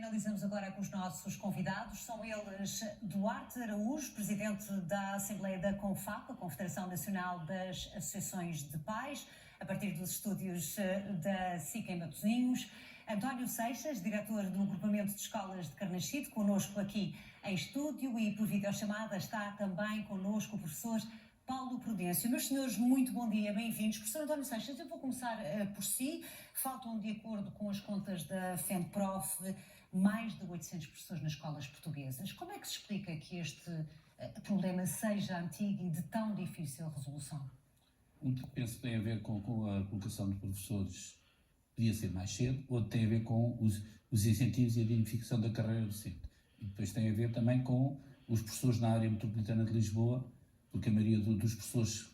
analisamos agora com os nossos convidados. São eles Duarte Araújo, presidente da Assembleia da CONFAP, a Confederação Nacional das Associações de Pais, a partir dos estúdios da SIC em Matosinhos. António Seixas, diretor do Agrupamento de Escolas de Carnaxide, connosco aqui em estúdio, e por videochamada está também connosco o professor Paulo Prudêncio. Meus senhores, muito bom dia, bem-vindos. Professor António Seixas, eu vou começar por si. Faltam, de acordo com as contas da FENPROF, mais de 800 professores nas escolas portuguesas. Como é que se explica que este problema seja antigo e de tão difícil resolução? Penso que tem a ver com a colocação de professores, podia ser mais cedo, outro tem a ver com os incentivos e a dignificação da carreira docente. E depois tem a ver também com os professores na área metropolitana de Lisboa, porque a maioria dos professores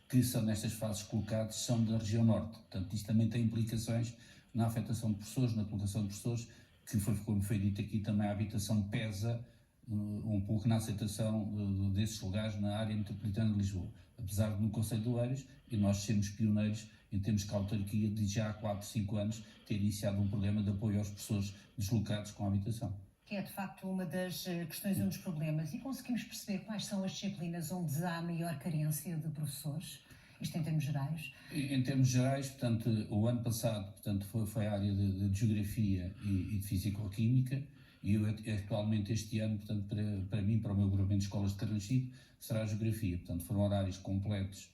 que são nestas fases colocados são da região norte. Portanto, isto também tem implicações na afetação de professores, na colocação de professores, que foi, como foi dito aqui, também a habitação pesa um pouco na aceitação desses lugares na área metropolitana de Lisboa. Apesar de no Conselho de Oeiras, e nós sermos pioneiros em termos de autarquia, de já há 4, 5 anos, ter iniciado um programa de apoio aos professores deslocados com habitação. Que é, de facto, uma das questões e um dos problemas. E conseguimos perceber quais são as disciplinas onde há maior carência de professores? Isto em termos gerais? Em termos gerais, portanto, o ano passado, portanto, foi a área de Geografia e de Físico-Química, e atualmente este ano, portanto, para mim, para o meu agrupamento de escolas de Carnaxide, será a Geografia. Portanto, foram horários completos,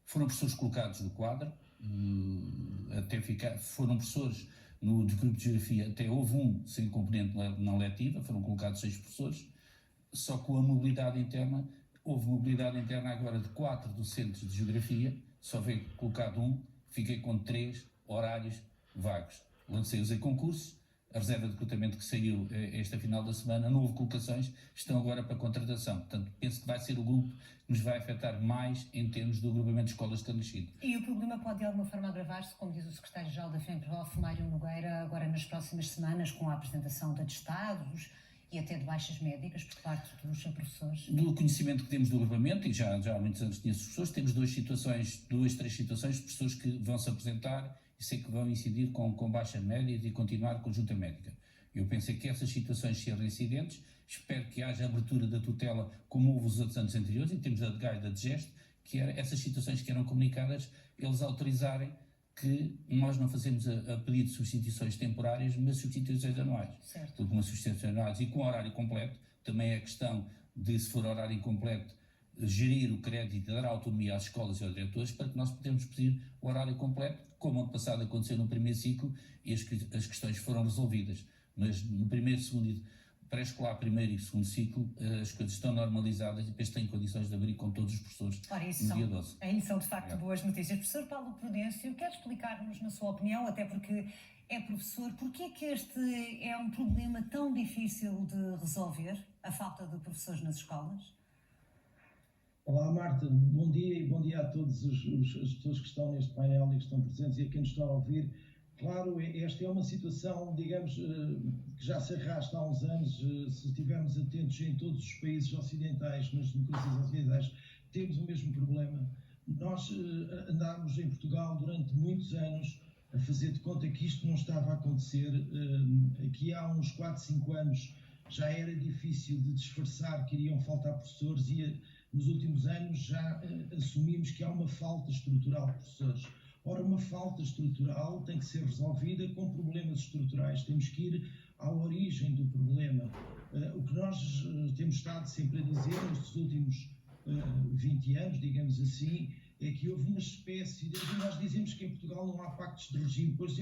foram professores colocados no quadro, foram professores no grupo de Geografia, até houve um sem componente não letiva, foram colocados 6 professores, só com a mobilidade interna, houve mobilidade interna agora de 4 docentes de Geografia, só veio colocado um, fiquei com 3 horários vagos. Lancei-os em concurso, a reserva de recrutamento que saiu esta final da semana, não houve colocações, estão agora para contratação. Portanto, penso que vai ser o grupo que nos vai afetar mais em termos do agrupamento de escolas de Carnaxide. E o problema pode de alguma forma agravar-se, como diz o secretário-geral da FENPROF, Mário Nogueira, agora nas próximas semanas, com a apresentação de atestados e até de baixas médicas por parte dos professores? Do conhecimento que temos do agrupamento, e já há muitos anos conheço os professores, temos 2, 3 situações de professores que vão se apresentar e sei que vão incidir com baixa média e continuar com junta médica. Eu pensei que essas situações sejam reincidentes, espero que haja abertura da tutela como houve os outros anos anteriores, em termos da DGAI e da DGEST, que era essas situações que eram comunicadas, eles autorizarem que nós não fazemos a pedido de substituições temporárias, mas substituições anuais. Certo. Porque uma substituição anuais e com horário completo, também é a questão de, se for horário incompleto, gerir o crédito e dar autonomia às escolas e aos diretores para que nós podemos pedir o horário completo, como ano passado aconteceu no primeiro ciclo, e as questões foram resolvidas. Mas no primeiro, segundo, pré-escolar, primeiro e segundo ciclo, as coisas estão normalizadas e depois têm condições de abrir com todos os professores no dia 12. Aí são de facto boas notícias. Professor Paulo Prudêncio, quer explicar-nos, na sua opinião, até porque é professor, porque é que este é um problema tão difícil de resolver, a falta de professores nas escolas? Olá Marta, bom dia e bom dia a todas as pessoas que estão neste painel e que estão presentes e a quem nos está a ouvir. Claro, esta é uma situação, digamos, que já se arrasta há uns anos. Se estivermos atentos em todos os países ocidentais, nas democracias ocidentais, temos o mesmo problema. Nós andámos em Portugal durante muitos anos a fazer de conta que isto não estava a acontecer. Aqui há uns 4, 5 anos já era difícil de disfarçar que iriam faltar professores e nos últimos anos já assumimos que há uma falta estrutural de professores. Ora, uma falta estrutural tem que ser resolvida com problemas estruturais. Temos que ir à origem do problema. O que nós temos estado sempre a dizer nestes últimos 20 anos, digamos assim, é que houve uma espécie de... Nós dizemos que em Portugal não há pactos de regime, pois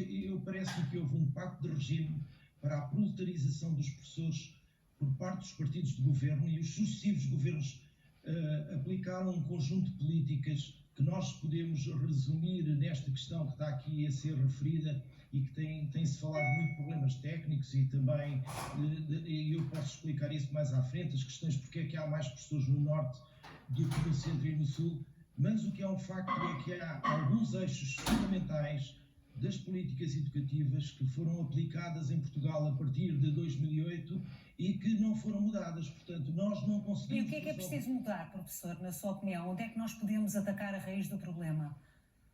parece-me que houve um pacto de regime para a proletarização dos professores por parte dos partidos de governo, e os sucessivos governos aplicaram um conjunto de políticas que nós podemos resumir nesta questão que está aqui a ser referida e que tem-se falado muito de problemas técnicos e também, e eu posso explicar isso mais à frente, as questões porque é que há mais professores no Norte do que no Centro e no Sul, mas o que é um facto é que há alguns eixos fundamentais das políticas educativas que foram aplicadas em Portugal a partir de 2008 e que não foram mudadas. Portanto, nós não conseguimos... E o que é preciso mudar, professor, na sua opinião? Onde é que nós podemos atacar a raiz do problema?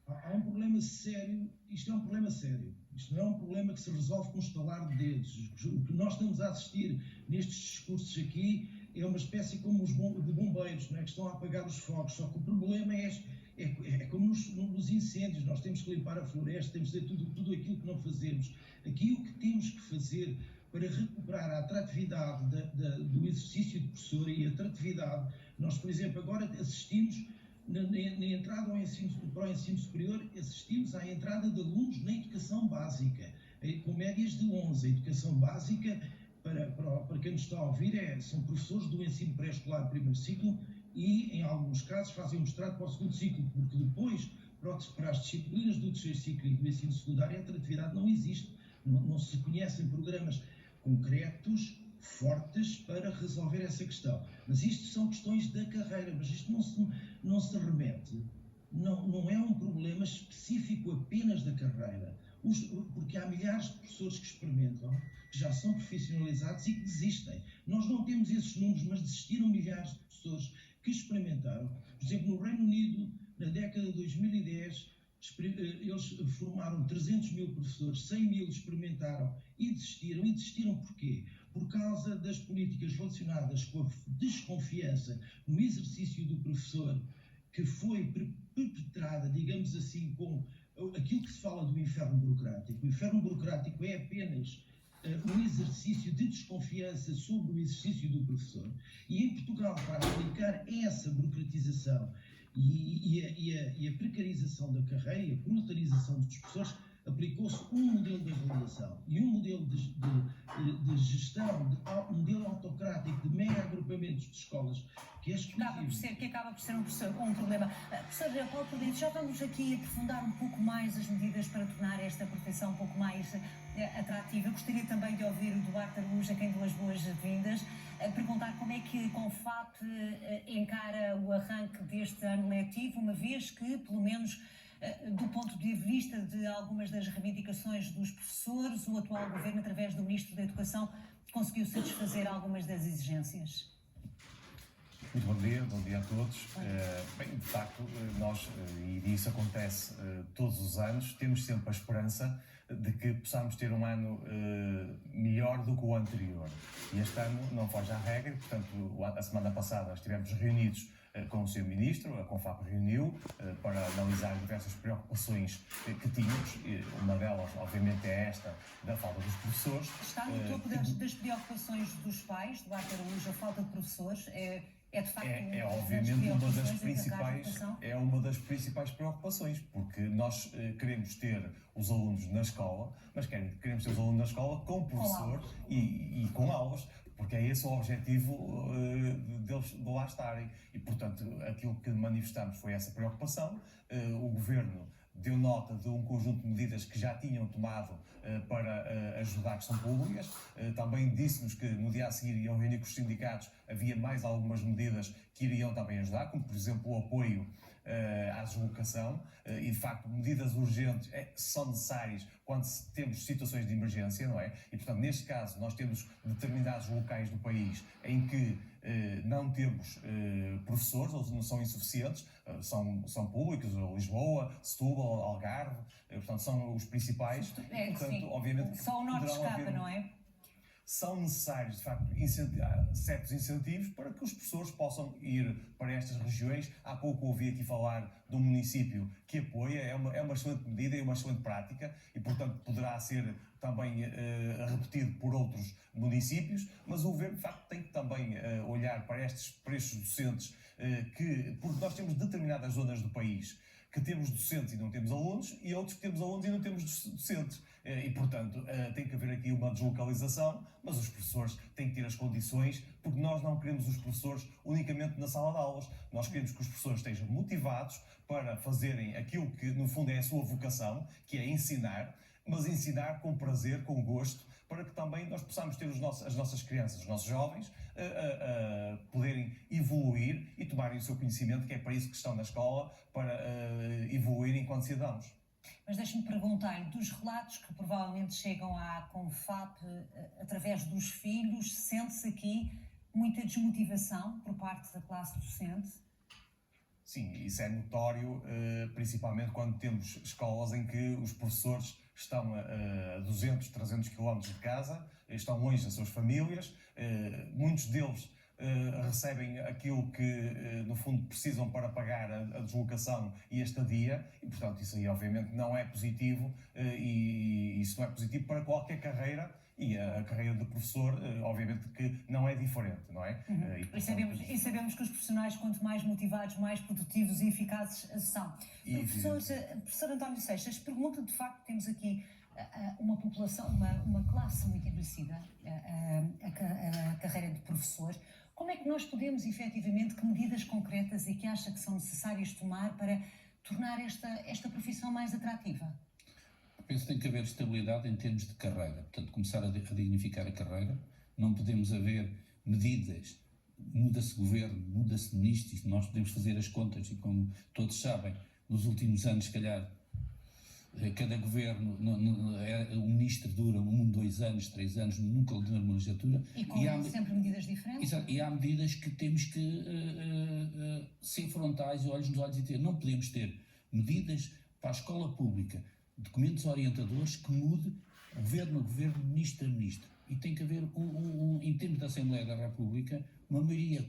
Há um problema sério, isto é um problema sério. Isto não é um problema que se resolve com um estalar de dedos. O que nós estamos a assistir nestes discursos aqui é uma espécie como de bombeiros, não é? Que estão a apagar os fogos. Só que o problema é como nos incêndios. Nós temos que limpar a floresta, temos que fazer tudo aquilo que não fazemos. Aqui o que temos que fazer para recuperar a atratividade do exercício de professor e a atratividade, nós, por exemplo, agora assistimos na entrada para o ensino superior, assistimos à entrada de alunos na educação básica, com médias de 11. A educação básica, para quem nos está a ouvir, são professores do ensino pré-escolar primeiro ciclo e, em alguns casos, fazem um mestrado para o segundo ciclo, porque depois, para as disciplinas do terceiro ciclo e do ensino secundário, a atratividade não existe. Não se conhecem programas concretos, fortes, para resolver essa questão. Mas isto são questões da carreira, mas isto não se remete, não é um problema específico apenas da carreira, porque há milhares de professores que experimentam, que já são profissionalizados e que desistem. Nós não temos esses números, mas desistiram milhares de professores que experimentaram. Por exemplo, no Reino Unido, na década de 2010, eles formaram 300 mil professores, 100 mil experimentaram e desistiram. E desistiram porquê? Por causa das políticas relacionadas com a desconfiança no exercício do professor, que foi perpetrada, digamos assim, com aquilo que se fala do inferno burocrático. O inferno burocrático é apenas um exercício de desconfiança sobre o exercício do professor. E em Portugal, para aplicar essa burocratização e a precarização da carreira e a proletarização dos professores, aplicou-se um modelo de avaliação e um modelo de gestão, um modelo autocrático de mega agrupamentos de escolas que é exclusivo. Que acaba por ser um problema. Professor Paulo Prudente, já vamos aqui aprofundar um pouco mais as medidas para tornar esta profissão um pouco mais atrativa. Eu gostaria também de ouvir o Duarte Araújo, a quem dou as boas-vindas, perguntar como é que a CONFAP encara o arranque deste ano letivo, uma vez que, pelo menos do ponto de vista de algumas das reivindicações dos professores, o atual governo, através do Ministro da Educação, conseguiu satisfazer algumas das exigências. Muito bom dia a todos. Bem, de facto, nós, e isso acontece todos os anos, temos sempre a esperança de que possamos ter um ano melhor do que o anterior. E este ano não foge à regra, portanto, a semana passada nós estivemos reunidos com o Sr. Ministro, a CONFAP reuniu para analisar diversas preocupações que tínhamos. Uma delas, obviamente, é esta da falta dos professores. Está no topo das preocupações dos pais, do Duarte Araújo, a falta de professores? É de facto obviamente uma das principais preocupações, porque nós queremos ter os alunos na escola, mas queremos ter os alunos na escola com professor e com aulas, porque é esse o objetivo deles de lá estarem. E, portanto, aquilo que manifestamos foi essa preocupação. O Governo deu nota de um conjunto de medidas que já tinham tomado para ajudar, que são públicas. Também disse-nos que no dia a seguir iam reunir com os sindicatos, havia mais algumas medidas que iriam também ajudar, como por exemplo o apoio à deslocação, e de facto medidas urgentes são necessárias quando temos situações de emergência, não é? E portanto, neste caso, nós temos determinados locais do país em que não temos professores, ou não são insuficientes, são públicos, Lisboa, Setúbal, Algarve, portanto são os principais. Portanto, sim. Obviamente, só o Norte escapa, não é? São necessários, de facto, certos incentivos para que os professores possam ir para estas regiões. Há pouco ouvi aqui falar de um município que apoia, é uma excelente medida e uma excelente prática e, portanto, poderá ser também repetido por outros municípios, mas o governo, de facto, tem que também olhar para estes docentes, porque nós temos determinadas zonas do país que temos docentes e não temos alunos, e outros que temos alunos e não temos docentes. E, portanto, tem que haver aqui uma deslocalização, mas os professores têm que ter as condições, porque nós não queremos os professores unicamente na sala de aulas. Nós queremos que os professores estejam motivados para fazerem aquilo que, no fundo, é a sua vocação, que é ensinar, mas ensinar com prazer, com gosto, para que também nós possamos ter as nossas crianças, os nossos jovens, poderem evoluir e tomarem o seu conhecimento, que é para isso que estão na escola, para evoluir enquanto cidadãos. Mas deixe-me perguntar-lhe, dos relatos que provavelmente chegam à CONFAP através dos filhos, sente-se aqui muita desmotivação por parte da classe docente? Sim, isso é notório, principalmente quando temos escolas em que os professores estão a 200, 300 km de casa, estão longe das suas famílias, muitos deles recebem aquilo que, no fundo, precisam para pagar a deslocação e a estadia, e, portanto, isso aí, obviamente, não é positivo, e isso não é positivo para qualquer carreira, e a carreira de professor, obviamente, que não é diferente, não é? E, portanto, sabemos que os profissionais, quanto mais motivados, mais produtivos e eficazes são. Professor António Seixas, pergunta, de facto, temos aqui uma população, uma classe muito envelhecida, a carreira de professor. Como é que nós podemos, efetivamente, que medidas concretas e que acha que são necessárias tomar para tornar esta profissão mais atrativa? Penso que tem que haver estabilidade em termos de carreira, portanto, começar a dignificar a carreira. Não podemos haver medidas, muda-se governo, muda-se ministro, nós podemos fazer as contas e, como todos sabem, nos últimos anos, se calhar, cada governo, o ministro dura 1, 2 anos, 3 anos, nunca dura uma legislatura. E há sempre medidas diferentes? Exato, e há medidas que temos que ser frontais, olhos nos olhos, e ter. Não podemos ter medidas para a escola pública, documentos orientadores que mude governo a governo, ministro a ministro. E tem que haver, em termos da Assembleia da República, uma maioria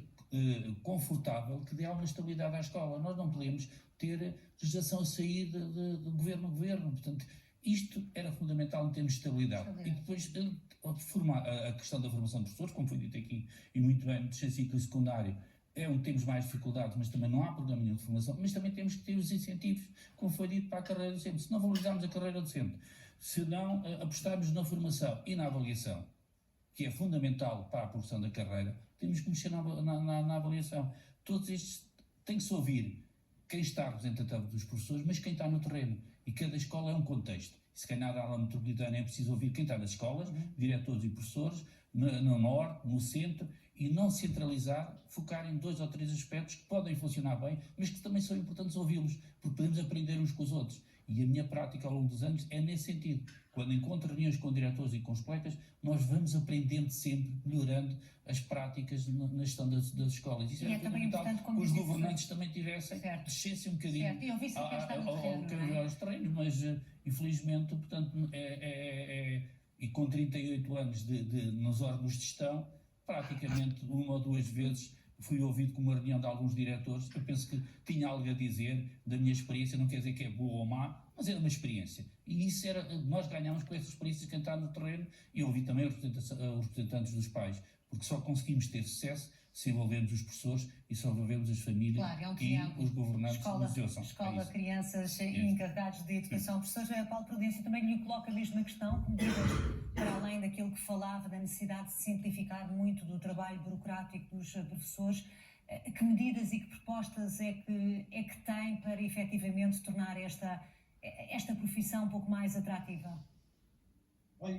confortável que dê alguma estabilidade à escola. Nós não podemos ter legislação a sair de governo a governo. Portanto, isto era fundamental em termos de estabilidade. E depois a questão da formação de professores, como foi dito aqui, e muito bem, no terceiro ciclo secundário, temos mais dificuldades, mas também não há programa nenhum de formação, mas também temos que ter os incentivos, como foi dito, para a carreira docente. Se não valorizarmos a carreira docente, se não apostarmos na formação e na avaliação, que é fundamental para a progressão da carreira, temos que mexer na avaliação. Todos estes têm que se ouvir quem está representativo dos professores, mas quem está no terreno. E cada escola é um contexto. Se calhar na área metropolitana é preciso ouvir quem está nas escolas, diretores e professores, no norte, no centro, e não centralizar, focar em 2 ou 3 aspectos que podem funcionar bem, mas que também são importantes ouvi-los, porque podemos aprender uns com os outros. E a minha prática ao longo dos anos é nesse sentido. Quando encontro reuniões com diretores e com os colegas, nós vamos aprendendo sempre, melhorando as práticas na gestão das escolas. Isso é fundamental que os governantes também tivessem, descessem um bocadinho aos treinos, mas infelizmente, portanto, e com 38 anos nos órgãos de gestão, praticamente 1 ou 2 vezes fui ouvido com uma reunião de alguns diretores. Eu penso que tinha algo a dizer da minha experiência, não quer dizer que é boa ou má, mas era uma experiência. E isso nós ganhámos com essa experiência de entrar no terreno, e ouvi também os representantes dos pais, porque só conseguimos ter sucesso se envolvermos os professores e se envolvermos as famílias e os governantes nos ouçam. Escola, crianças e encarregados de educação. Professor Paulo Prudêncio também lhe coloca a mesma questão, que medidas, para além daquilo que falava, da necessidade de simplificar muito do trabalho burocrático dos professores, que medidas e que propostas é que tem para efetivamente tornar esta profissão um pouco mais atrativa? Olha,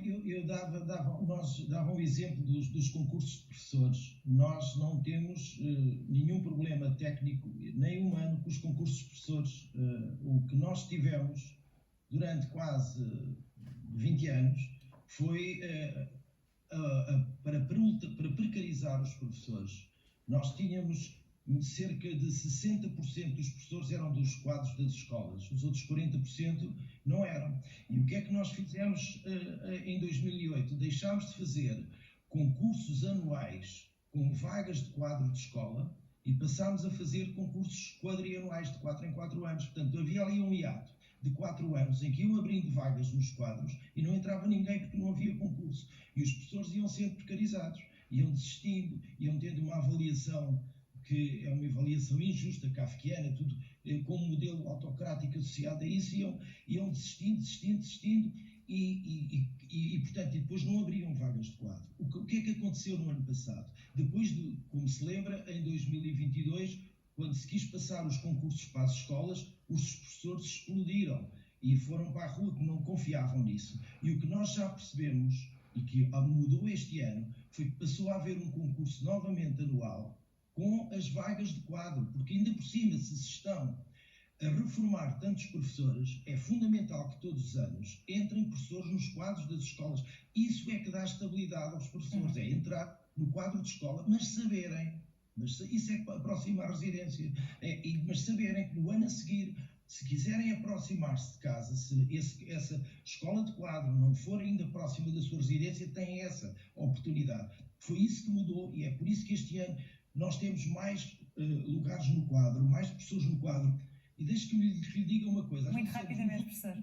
nós dava um exemplo dos concursos de professores. Nós não temos nenhum problema técnico, nem humano, com os concursos de professores. O que nós tivemos durante quase 20 anos foi para precarizar os professores. Nós tínhamos cerca de 60% dos professores eram dos quadros das escolas, os outros 40% não eram. E o que é que nós fizemos em 2008? Deixámos de fazer concursos anuais com vagas de quadro de escola e passámos a fazer concursos quadrianuais de 4 em 4 anos. Portanto, havia ali um hiato de 4 anos em que iam abrindo vagas nos quadros e não entrava ninguém porque não havia concurso. E os professores iam sendo precarizados, iam desistindo, iam tendo uma avaliação que é uma avaliação injusta, kafkiana, tudo com um modelo autocrático associado a isso, iam desistindo e portanto, depois não abriam vagas de quadro. O que é que aconteceu no ano passado? Depois, como se lembra, em 2022, quando se quis passar os concursos para as escolas, os professores explodiram e foram para a rua, que não confiavam nisso. E o que nós já percebemos, e que mudou este ano, foi que passou a haver um concurso novamente anual, com as vagas de quadro, porque ainda por cima, se estão a reformar tantos professores, é fundamental que todos os anos entrem professores nos quadros das escolas. Isso é que dá estabilidade aos professores, é entrar no quadro de escola, mas saberem, isso é que aproxima a residência, mas saberem que no ano a seguir Se quiserem aproximar-se de casa, se essa escola de quadro não for ainda próxima da sua residência, têm essa oportunidade. Foi isso que mudou e é por isso que este ano nós temos mais lugares no quadro, mais pessoas no quadro. E deixe que lhe diga uma coisa. Muito rapidamente, professor.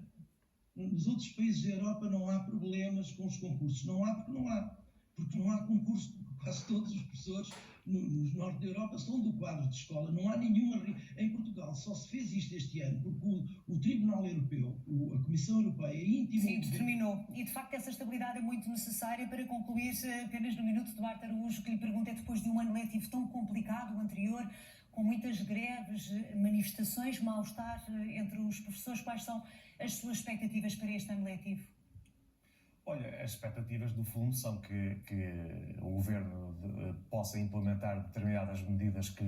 Nos outros países da Europa não há problemas com os concursos. Não há porque não há. Porque não há concurso. Quase todos os professores no norte da Europa são do quadro de escola. Não há nenhuma... Em Portugal só se fez isto este ano porque o Tribunal Europeu, a Comissão Europeia, intimou... Sim, determinou. E de facto essa estabilidade é muito necessária. Para concluir, apenas no minuto, Duarte Araújo, que lhe pergunto é, depois de um ano letivo tão complicado, o anterior, com muitas greves, manifestações, mal-estar entre os professores, quais são as suas expectativas para este ano letivo? Olha, as expectativas do fundo são que o Governo possa implementar determinadas medidas que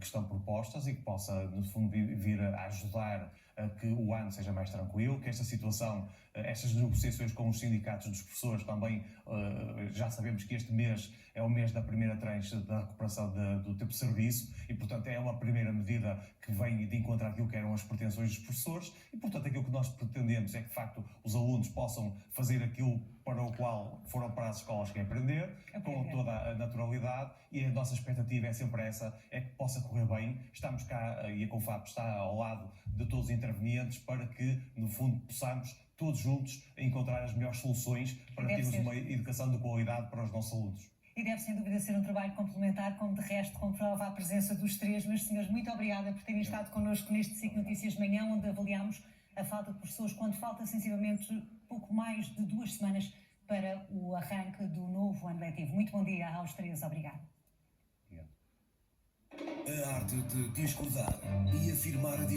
estão propostas e que possa, no fundo, vir a ajudar a que o ano seja mais tranquilo, que esta situação, estas negociações com os sindicatos dos professores também, já sabemos que este mês é o mês da primeira tranche da recuperação do tempo de serviço e, portanto, é uma primeira medida que vem de encontrar aquilo que eram as pretensões dos professores e, portanto, aquilo que nós pretendemos é que, de facto, os alunos possam fazer aquilo para o qual foram para as escolas que aprender, com toda a naturalidade, e a nossa expectativa é sempre essa, é que possa correr bem. Estamos cá, e a CONFAP está ao lado de todos os intervenientes para que, no fundo, possamos todos juntos encontrar as melhores soluções para termos uma educação de qualidade para os nossos alunos. E deve, sem dúvida, ser um trabalho complementar, como de resto comprova a presença dos três. Mas, senhores, muito obrigada por terem estado connosco neste SIC Notícias de Manhã, onde avaliámos a falta de professores, quando falta sensivelmente pouco mais de 2 semanas para o arranque do novo ano letivo. Muito bom dia aos três. Obrigada. A arte de discordar e afirmar a